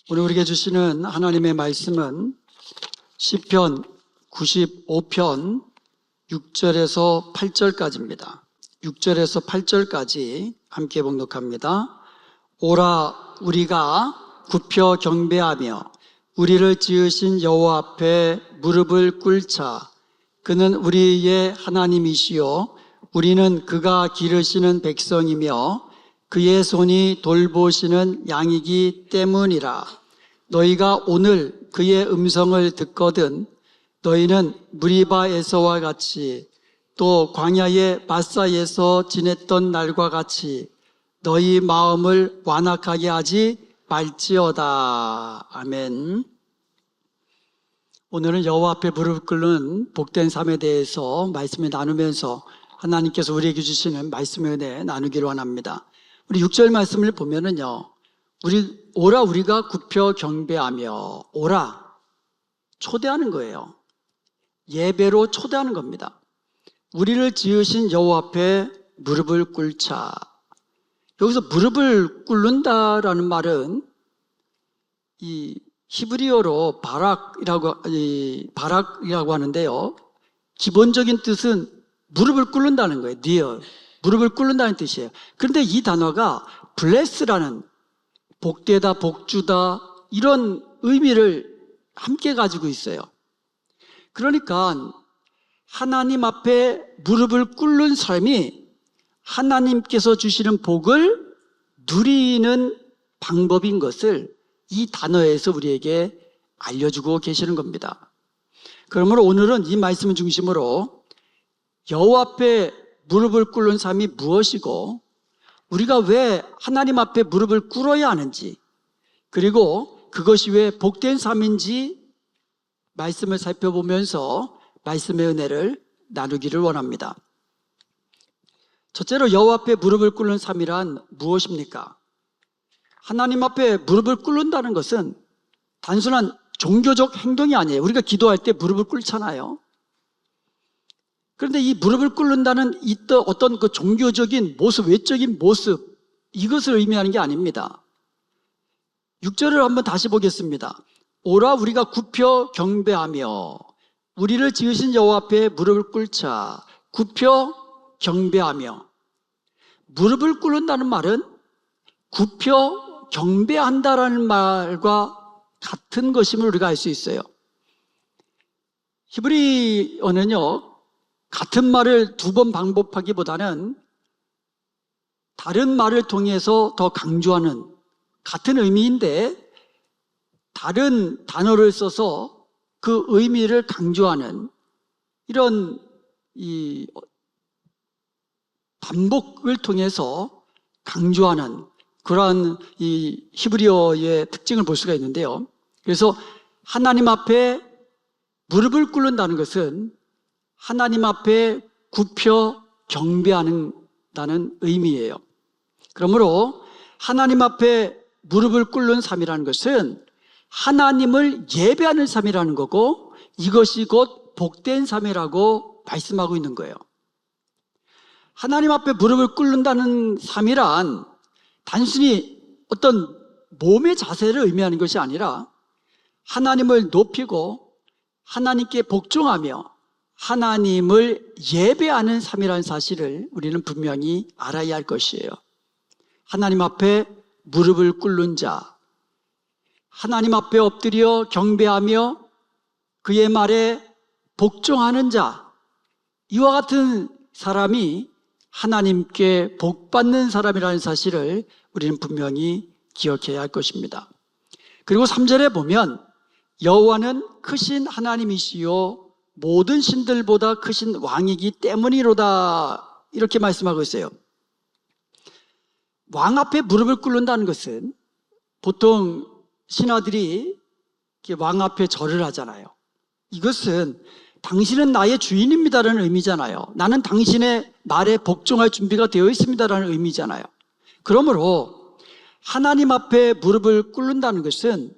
오늘 우리에게 주시는 하나님의 말씀은 시편 95편 6절에서 8절까지입니다. 6절에서 8절까지 함께 봉독합니다. 오라 우리가 굽혀 경배하며 우리를 지으신 여호와 앞에 무릎을 꿇자. 그는 우리의 하나님이시요 우리는 그가 기르시는 백성이며 그의 손이 돌보시는 양이기 때문이라. 너희가 오늘 그의 음성을 듣거든 너희는 무리바에서와 같이 또 광야의 마사에서 지냈던 날과 같이 너희 마음을 완악하게 하지 말지어다. 아멘. 오늘은 여호와 앞에 무릎 꿇는 복된 삶에 대해서 말씀을 나누면서 하나님께서 우리에게 주시는 말씀의 은혜 나누기를 원합니다. 우리 6절 말씀을 보면은요, 오라 우리가 굽혀 경배하며, 오라 초대하는 거예요. 예배로 초대하는 겁니다. 우리를 지으신 여호와 앞에 무릎을 꿇자. 여기서 무릎을 꿇는다라는 말은 이 히브리어로 바락이라고 하는데요, 기본적인 뜻은 무릎을 꿇는다는 거예요. 니어, 무릎을 꿇는다는 뜻이에요. 그런데 이 단어가 bless라는 복되다, 복주다 이런 의미를 함께 가지고 있어요. 그러니까 하나님 앞에 무릎을 꿇는 사람이 하나님께서 주시는 복을 누리는 방법인 것을 이 단어에서 우리에게 알려주고 계시는 겁니다. 그러므로 오늘은 이 말씀을 중심으로 여호와 앞에 무릎을 꿇는 삶이 무엇이고 우리가 왜 하나님 앞에 무릎을 꿇어야 하는지, 그리고 그것이 왜 복된 삶인지 말씀을 살펴보면서 말씀의 은혜를 나누기를 원합니다. 첫째로 여호와 앞에 무릎을 꿇는 삶이란 무엇입니까? 하나님 앞에 무릎을 꿇는다는 것은 단순한 종교적 행동이 아니에요. 우리가 기도할 때 무릎을 꿇잖아요. 그런데 이 무릎을 꿇는다는 어떤 그 종교적인 모습, 외적인 모습, 이것을 의미하는 게 아닙니다. 6절을 한번 다시 보겠습니다. 오라 우리가 굽혀 경배하며 우리를 지으신 여호와 앞에 무릎을 꿇자. 굽혀 경배하며. 무릎을 꿇는다는 말은 굽혀 경배한다라는 말과 같은 것임을 우리가 알 수 있어요. 히브리어는요, 같은 말을 두 번 반복하기보다는 다른 말을 통해서 더 강조하는, 같은 의미인데 다른 단어를 써서 그 의미를 강조하는 이런 이 반복을 통해서 강조하는 그러한 이 히브리어의 특징을 볼 수가 있는데요. 그래서 하나님 앞에 무릎을 꿇는다는 것은 하나님 앞에 굽혀 경배하는다는 의미예요. 그러므로 하나님 앞에 무릎을 꿇는 삶이라는 것은 하나님을 예배하는 삶이라는 거고 이것이 곧 복된 삶이라고 말씀하고 있는 거예요. 하나님 앞에 무릎을 꿇는다는 삶이란 단순히 어떤 몸의 자세를 의미하는 것이 아니라 하나님을 높이고 하나님께 복종하며 하나님을 예배하는 삶이라는 사실을 우리는 분명히 알아야 할 것이에요. 하나님 앞에 무릎을 꿇는 자, 하나님 앞에 엎드려 경배하며 그의 말에 복종하는 자, 이와 같은 사람이 하나님께 복받는 사람이라는 사실을 우리는 분명히 기억해야 할 것입니다. 그리고 3절에 보면 여호와는 크신 하나님이시요 모든 신들보다 크신 왕이기 때문이로다, 이렇게 말씀하고 있어요. 왕 앞에 무릎을 꿇는다는 것은 보통 신하들이 왕 앞에 절을 하잖아요. 이것은 당신은 나의 주인입니다라는 의미잖아요. 나는 당신의 말에 복종할 준비가 되어 있습니다라는 의미잖아요. 그러므로 하나님 앞에 무릎을 꿇는다는 것은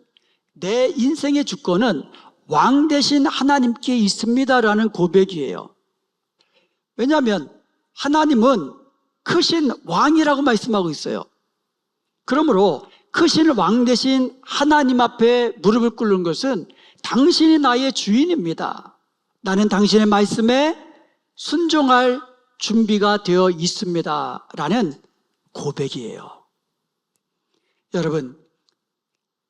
내 인생의 주권은 왕 대신 하나님께 있습니다라는 고백이에요. 왜냐하면 하나님은 크신 왕이라고 말씀하고 있어요. 그러므로 크신 왕 대신 하나님 앞에 무릎을 꿇는 것은 당신이 나의 주인입니다. 나는 당신의 말씀에 순종할 준비가 되어 있습니다. 라는 고백이에요. 여러분,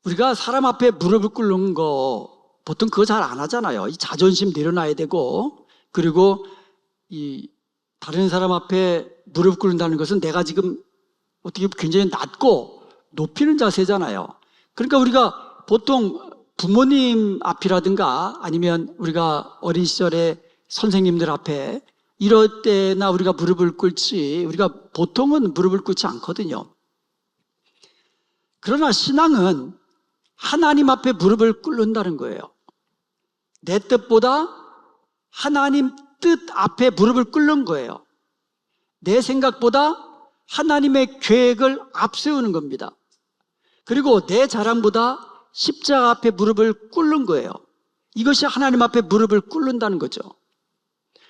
우리가 사람 앞에 무릎을 꿇는 거 보통 그거 잘 안 하잖아요. 이 자존심 내려놔야 되고, 그리고 이 다른 사람 앞에 무릎 꿇는다는 것은 내가 지금 어떻게 굉장히 낮고 높이는 자세잖아요. 그러니까 우리가 보통 부모님 앞이라든가 아니면 우리가 어린 시절에 선생님들 앞에 이럴 때나 우리가 무릎을 꿇지, 우리가 보통은 무릎을 꿇지 않거든요. 그러나 신앙은 하나님 앞에 무릎을 꿇는다는 거예요. 내 뜻보다 하나님 뜻 앞에 무릎을 꿇는 거예요. 내 생각보다 하나님의 계획을 앞세우는 겁니다. 그리고 내 자랑보다 십자가 앞에 무릎을 꿇는 거예요. 이것이 하나님 앞에 무릎을 꿇는다는 거죠.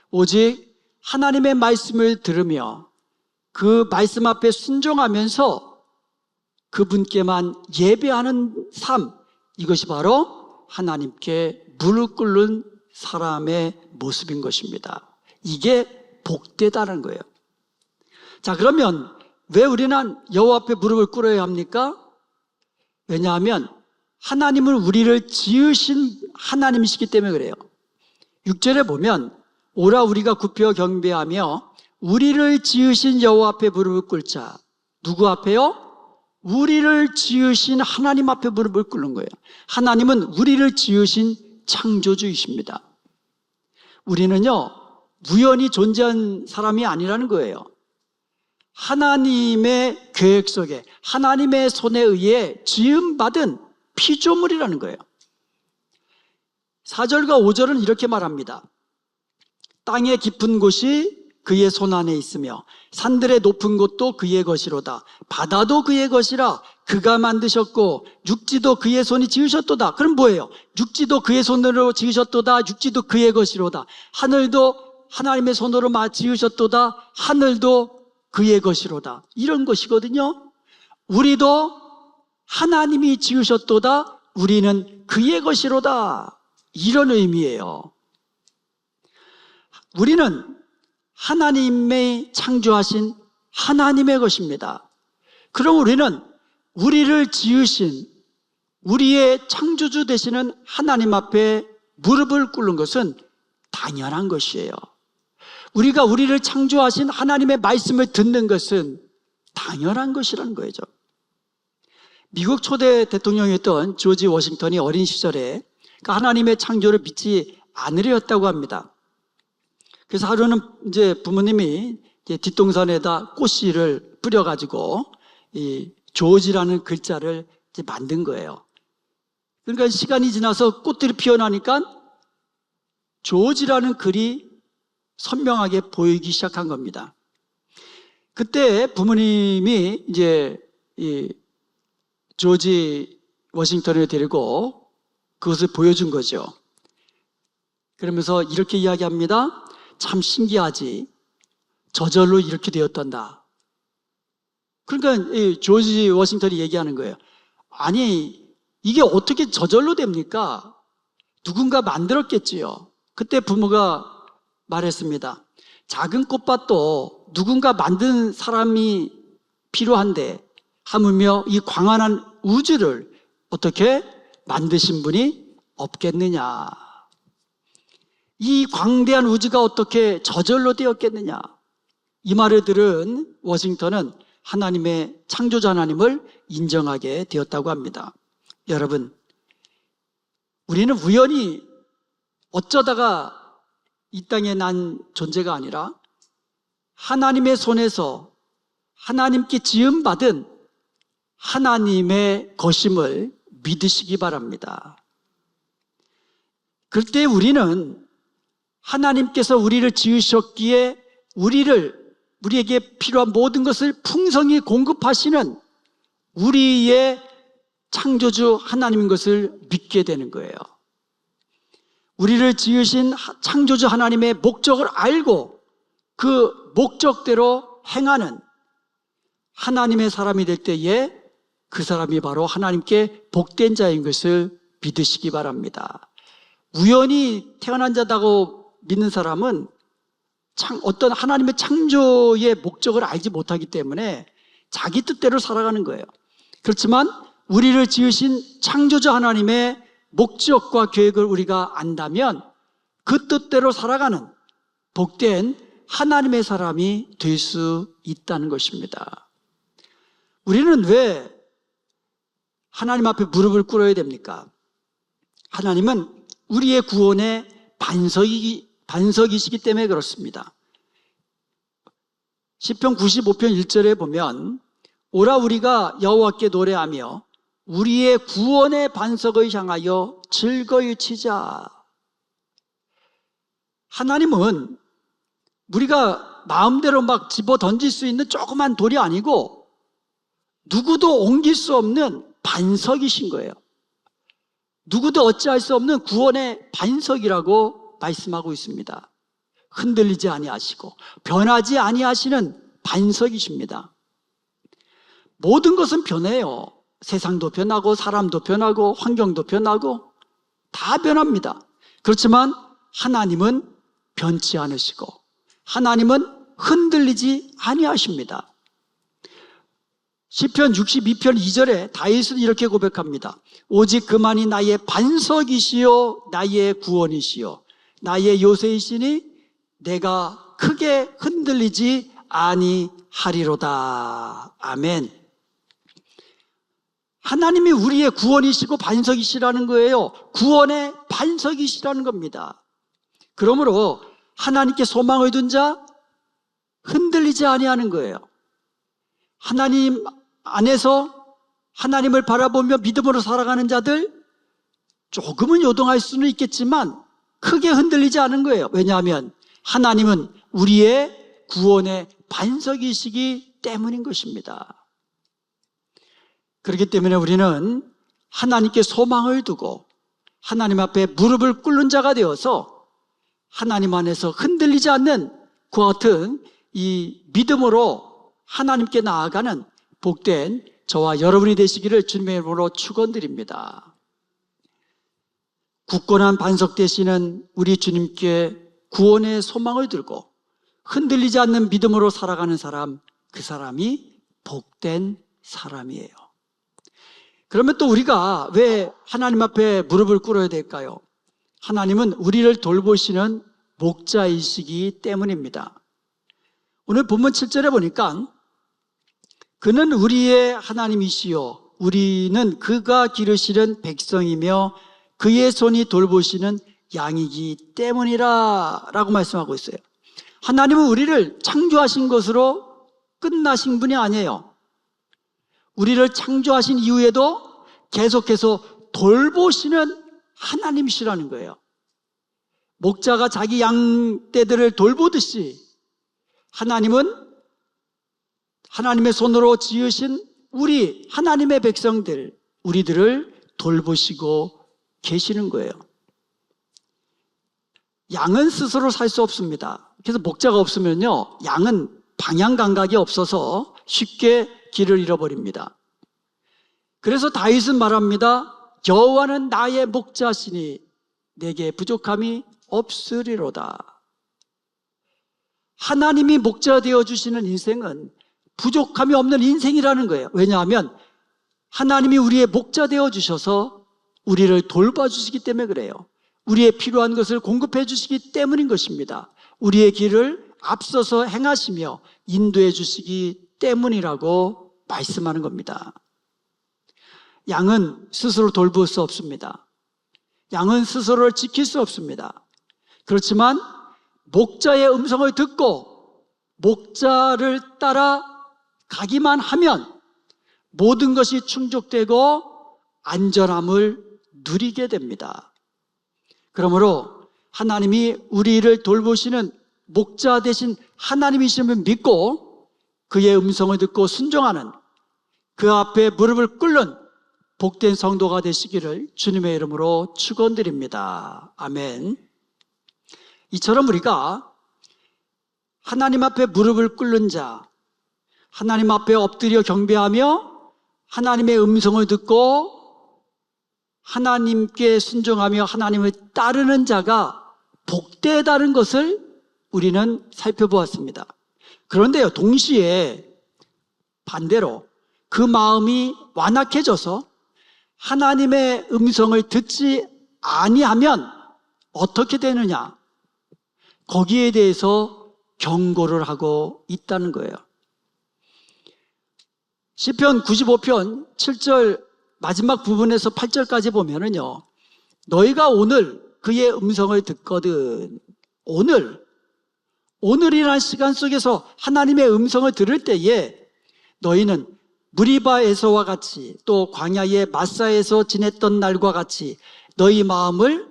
오직 하나님의 말씀을 들으며 그 말씀 앞에 순종하면서 그분께만 예배하는 삶, 이것이 바로 하나님께 무릎 꿇는 사람의 모습인 것입니다. 이게 복되다는 거예요. 자, 그러면 왜 우리는 여호와 앞에 무릎을 꿇어야 합니까? 왜냐하면 하나님은 우리를 지으신 하나님이시기 때문에 그래요. 6절에 보면 오라 우리가 굽혀 경배하며 우리를 지으신 여호와 앞에 무릎을 꿇자. 누구 앞에요? 우리를 지으신 하나님 앞에 무릎을 꿇는 거예요. 하나님은 우리를 지으신 창조주이십니다. 우리는요, 우연히 존재한 사람이 아니라는 거예요. 하나님의 계획 속에 하나님의 손에 의해 지음받은 피조물이라는 거예요. 4절과 5절은 이렇게 말합니다. 땅의 깊은 곳이 그의 손 안에 있으며 산들의 높은 곳도 그의 것이로다. 바다도 그의 것이라. 그가 만드셨고 육지도 그의 손이 지으셨도다. 그럼 뭐예요? 육지도 그의 손으로 지으셨도다. 육지도 그의 것이로다. 하늘도 하나님의 손으로 지으셨도다. 하늘도 그의 것이로다. 이런 것이거든요. 우리도 하나님이 지으셨도다. 우리는 그의 것이로다. 이런 의미예요. 우리는 하나님의 창조하신 하나님의 것입니다. 그럼 우리는 우리를 지으신 우리의 창조주 되시는 하나님 앞에 무릎을 꿇는 것은 당연한 것이에요. 우리가 우리를 창조하신 하나님의 말씀을 듣는 것은 당연한 것이라는 거죠. 미국 초대 대통령이었던 조지 워싱턴이 어린 시절에 하나님의 창조를 믿지 않으려 했다고 합니다. 그래서 하루는 이제 부모님이 이제 뒷동산에다 꽃씨를 뿌려가지고 이 조지라는 글자를 이제 만든 거예요. 그러니까 시간이 지나서 꽃들이 피어나니까 조지라는 글이 선명하게 보이기 시작한 겁니다. 그때 부모님이 이제 이 조지 워싱턴을 데리고 그것을 보여준 거죠. 그러면서 이렇게 이야기합니다. 참 신기하지. 저절로 이렇게 되었단다. 그러니까 이 조지 워싱턴이 얘기하는 거예요. 아니, 이게 어떻게 저절로 됩니까? 누군가 만들었겠지요. 그때 부모가 말했습니다. 작은 꽃밭도 누군가 만든 사람이 필요한데 하물며 이 광활한 우주를 어떻게 만드신 분이 없겠느냐. 이 광대한 우주가 어떻게 저절로 되었겠느냐. 이 말을 들은 워싱턴은 하나님의 창조자 하나님을 인정하게 되었다고 합니다. 여러분, 우리는 우연히 어쩌다가 이 땅에 난 존재가 아니라 하나님의 손에서 하나님께 지음받은 하나님의 것임을 믿으시기 바랍니다. 그때 우리는 하나님께서 우리를 지으셨기에 우리에게 필요한 모든 것을 풍성히 공급하시는 우리의 창조주 하나님인 것을 믿게 되는 거예요. 우리를 지으신 창조주 하나님의 목적을 알고 그 목적대로 행하는 하나님의 사람이 될 때에 그 사람이 바로 하나님께 복된 자인 것을 믿으시기 바랍니다. 우연히 태어난 자다고 믿는 사람은 어떤 하나님의 창조의 목적을 알지 못하기 때문에 자기 뜻대로 살아가는 거예요. 그렇지만 우리를 지으신 창조자 하나님의 목적과 계획을 우리가 안다면 그 뜻대로 살아가는 복된 하나님의 사람이 될 수 있다는 것입니다. 우리는 왜 하나님 앞에 무릎을 꿇어야 됩니까? 하나님은 우리의 구원의 반석이시기 때문에 그렇습니다. 시편 95편 1절에 보면 오라 우리가 여호와께 노래하며 우리의 구원의 반석을 향하여 즐거이 치자. 하나님은 우리가 마음대로 막 집어 던질 수 있는 조그만 돌이 아니고 누구도 옮길 수 없는 반석이신 거예요. 누구도 어찌할 수 없는 구원의 반석이라고 말씀하고 있습니다. 흔들리지 아니하시고 변하지 아니하시는 반석이십니다. 모든 것은 변해요. 세상도 변하고 사람도 변하고 환경도 변하고 다 변합니다. 그렇지만 하나님은 변치 않으시고 하나님은 흔들리지 아니하십니다. 시편 62편 2절에 다윗은 이렇게 고백합니다. 오직 그만이 나의 반석이시요 나의 구원이시요 나의 요새이시니 내가 크게 흔들리지 아니하리로다. 아멘. 하나님이 우리의 구원이시고 반석이시라는 거예요. 구원의 반석이시라는 겁니다. 그러므로 하나님께 소망을 둔 자 흔들리지 아니하는 거예요. 하나님 안에서 하나님을 바라보며 믿음으로 살아가는 자들 조금은 요동할 수는 있겠지만 크게 흔들리지 않은 거예요. 왜냐하면 하나님은 우리의 구원의 반석이시기 때문인 것입니다. 그렇기 때문에 우리는 하나님께 소망을 두고 하나님 앞에 무릎을 꿇는 자가 되어서 하나님 안에서 흔들리지 않는 그와 같은 이 믿음으로 하나님께 나아가는 복된 저와 여러분이 되시기를 주님의 이름으로 축원드립니다. 굳건한 반석 되시는 우리 주님께 구원의 소망을 들고 흔들리지 않는 믿음으로 살아가는 사람, 그 사람이 복된 사람이에요. 그러면 또 우리가 왜 하나님 앞에 무릎을 꿇어야 될까요? 하나님은 우리를 돌보시는 목자이시기 때문입니다. 오늘 본문 7절에 보니까 그는 우리의 하나님이시요 우리는 그가 기르시는 백성이며 그의 손이 돌보시는 양이기 때문이라 라고 말씀하고 있어요. 하나님은 우리를 창조하신 것으로 끝나신 분이 아니에요. 우리를 창조하신 이후에도 계속해서 돌보시는 하나님이시라는 거예요. 목자가 자기 양떼들을 돌보듯이 하나님은 하나님의 손으로 지으신 우리 하나님의 백성들, 우리들을 돌보시고 계시는 거예요. 양은 스스로 살 수 없습니다. 그래서 목자가 없으면요, 양은 방향 감각이 없어서 쉽게 길을 잃어버립니다. 그래서 다윗은 말합니다. 여호와는 나의 목자시니 내게 부족함이 없으리로다. 하나님이 목자 되어주시는 인생은 부족함이 없는 인생이라는 거예요. 왜냐하면 하나님이 우리의 목자 되어주셔서 우리를 돌봐주시기 때문에 그래요. 우리의 필요한 것을 공급해 주시기 때문인 것입니다. 우리의 길을 앞서서 행하시며 인도해 주시기 때문이라고 말씀하는 겁니다. 양은 스스로 돌볼 수 없습니다. 양은 스스로를 지킬 수 없습니다. 그렇지만 목자의 음성을 듣고 목자를 따라 가기만 하면 모든 것이 충족되고 안전함을 누리게 됩니다. 그러므로 하나님이 우리를 돌보시는 목자 되신 하나님이심을 믿고 그의 음성을 듣고 순종하는 그 앞에 무릎을 꿇는 복된 성도가 되시기를 주님의 이름으로 축원드립니다. 아멘. 이처럼 우리가 하나님 앞에 무릎을 꿇는 자, 하나님 앞에 엎드려 경배하며 하나님의 음성을 듣고 하나님께 순종하며 하나님을 따르는 자가 복되다는 것을 우리는 살펴보았습니다. 그런데요, 동시에 반대로 그 마음이 완악해져서 하나님의 음성을 듣지 아니하면 어떻게 되느냐? 거기에 대해서 경고를 하고 있다는 거예요. 시편 95편 7절 마지막 부분에서 8절까지 보면은요, 너희가 오늘 그의 음성을 듣거든. 오늘이라는 시간 속에서 하나님의 음성을 들을 때에 너희는 무리바에서와 같이 또 광야의 마사에서 지냈던 날과 같이 너희 마음을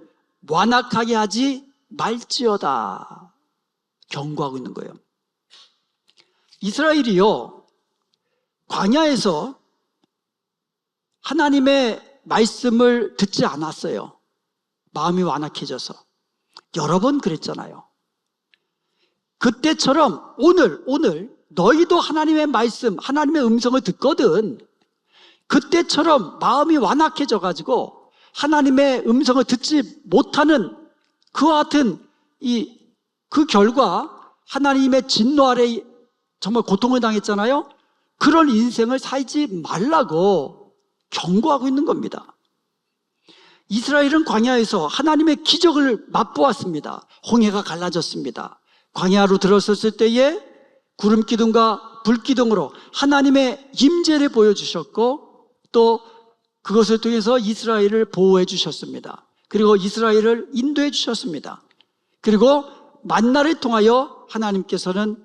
완악하게 하지 말지어다. 경고하고 있는 거예요. 이스라엘이요, 광야에서 하나님의 말씀을 듣지 않았어요. 마음이 완악해져서. 여러 번 그랬잖아요. 그때처럼 오늘 너희도 하나님의 말씀, 하나님의 음성을 듣거든. 그때처럼 마음이 완악해져 가지고 하나님의 음성을 듣지 못하는 그와 같은 그 결과 하나님의 진노 아래 정말 고통을 당했잖아요. 그런 인생을 살지 말라고 경고하고 있는 겁니다. 이스라엘은 광야에서 하나님의 기적을 맛보았습니다. 홍해가 갈라졌습니다. 광야로 들어섰을 때에 구름 기둥과 불 기둥으로 하나님의 임재를 보여주셨고 또 그것을 통해서 이스라엘을 보호해 주셨습니다. 그리고 이스라엘을 인도해 주셨습니다. 그리고 만나를 통하여 하나님께서는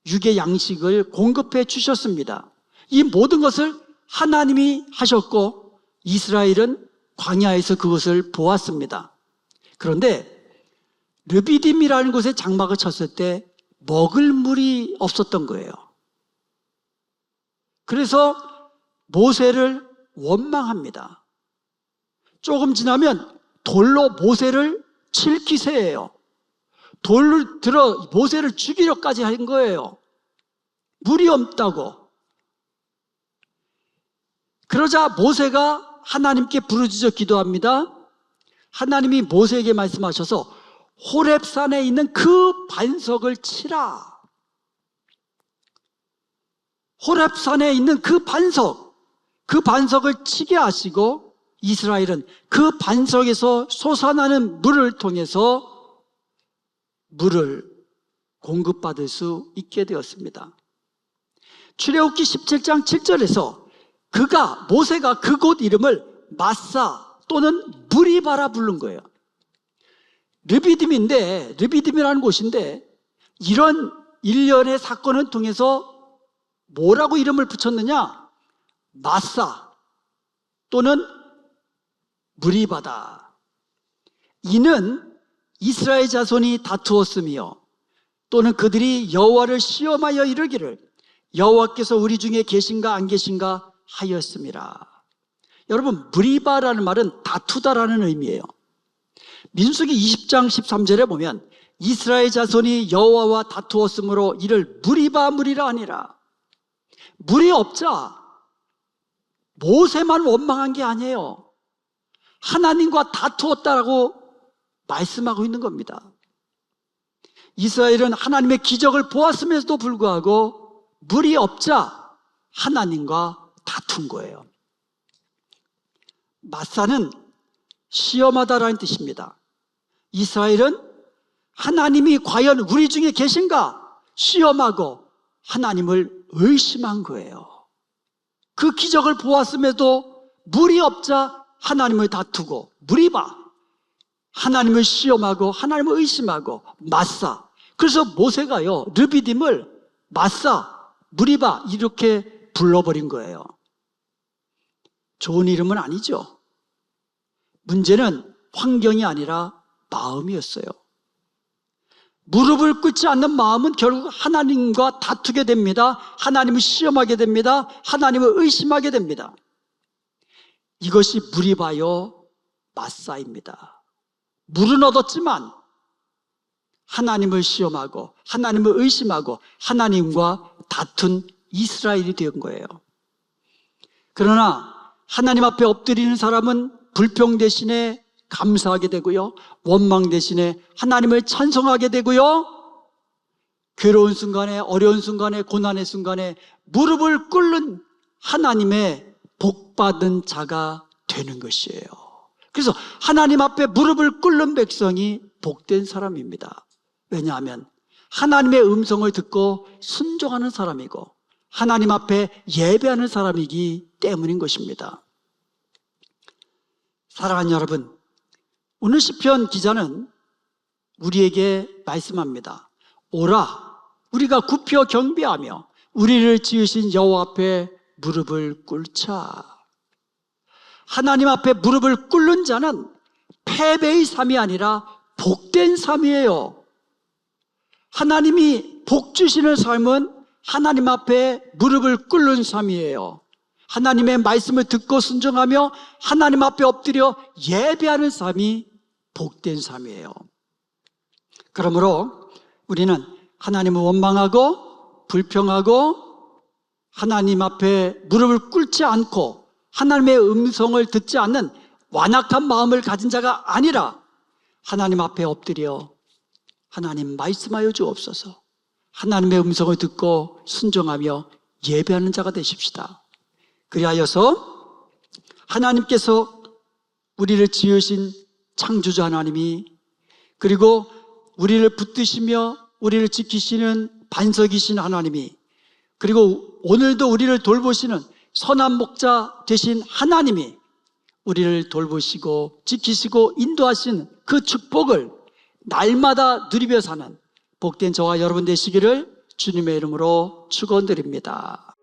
육의 양식을 공급해 주셨습니다. 이 모든 것을 하나님이 하셨고 이스라엘은 광야에서 그것을 보았습니다. 그런데 르비딤이라는 곳에 장막을 쳤을 때 먹을 물이 없었던 거예요. 그래서 모세를 원망합니다. 조금 지나면 돌로 모세를 칠 기세예요. 돌을 들어 모세를 죽이려까지 한 거예요. 물이 없다고. 그러자 모세가 하나님께 부르짖어 기도합니다. 하나님이 모세에게 말씀하셔서 호렙산에 있는 그 반석을 치라. 호렙산에 있는 그 반석을 치게 하시고 이스라엘은 그 반석에서 솟아나는 물을 통해서 물을 공급받을 수 있게 되었습니다. 출애굽기 17장 7절에서 모세가 그곳 이름을 마사 또는 무리바라 부른 거예요. 르비딤이라는 곳인데 이런 일련의 사건을 통해서 뭐라고 이름을 붙였느냐? 마사 또는 무리바다. 이는 이스라엘 자손이 다투었으며 또는 그들이 여호와를 시험하여 이르기를 여호와께서 우리 중에 계신가 안 계신가 하였음이라. 여러분, 무리바라는 말은 다투다라는 의미예요. 민수기 20장 13절에 보면 이스라엘 자손이 여호와와 다투었으므로 이를 무리라 하니라. 물이 없자 모세만 원망한 게 아니에요. 하나님과 다투었다라고 말씀하고 있는 겁니다. 이스라엘은 하나님의 기적을 보았음에도 불구하고 물이 없자 하나님과 다툰 거예요. 마사는 시험하다라는 뜻입니다. 이스라엘은 하나님이 과연 우리 중에 계신가 시험하고 하나님을 의심한 거예요. 그 기적을 보았음에도 물이 없자 하나님을 다투고 무리바, 하나님을 시험하고 하나님을 의심하고 마사. 그래서 모세가요, 르비딤을 마사, 무리바 이렇게 불러버린 거예요. 좋은 이름은 아니죠. 문제는 환경이 아니라 마음이었어요. 무릎을 꿇지 않는 마음은 결국 하나님과 다투게 됩니다. 하나님을 시험하게 됩니다. 하나님을 의심하게 됩니다. 이것이 무리바요 마사입니다. 물은 얻었지만 하나님을 시험하고 하나님을 의심하고 하나님과 다툰 이스라엘이 된 거예요. 그러나 하나님 앞에 엎드리는 사람은 불평 대신에 감사하게 되고요, 원망 대신에 하나님을 찬송하게 되고요, 괴로운 순간에, 어려운 순간에, 고난의 순간에 무릎을 꿇는 하나님의 복받은 자가 되는 것이에요. 그래서 하나님 앞에 무릎을 꿇는 백성이 복된 사람입니다. 왜냐하면 하나님의 음성을 듣고 순종하는 사람이고 하나님 앞에 예배하는 사람이기 때문인 것입니다. 사랑하는 여러분, 오늘 시편 기자는 우리에게 말씀합니다. 오라, 우리가 굽혀 경배하며 우리를 지으신 여호와 앞에 무릎을 꿇자. 하나님 앞에 무릎을 꿇는 자는 패배의 삶이 아니라 복된 삶이에요. 하나님이 복 주시는 삶은 하나님 앞에 무릎을 꿇는 삶이에요. 하나님의 말씀을 듣고 순종하며 하나님 앞에 엎드려 예배하는 삶이 복된 삶이에요. 그러므로 우리는 하나님을 원망하고 불평하고 하나님 앞에 무릎을 꿇지 않고 하나님의 음성을 듣지 않는 완악한 마음을 가진 자가 아니라 하나님 앞에 엎드려 하나님 말씀하여 주옵소서, 하나님의 음성을 듣고 순종하며 예배하는 자가 되십시다. 그리하여서 하나님께서 우리를 지으신 창조주 하나님이, 그리고 우리를 붙드시며 우리를 지키시는 반석이신 하나님이, 그리고 오늘도 우리를 돌보시는 선한 목자 되신 하나님이 우리를 돌보시고 지키시고 인도하시는 그 축복을 날마다 누리며 사는 복된 저와 여러분 되시기를 주님의 이름으로 축원드립니다.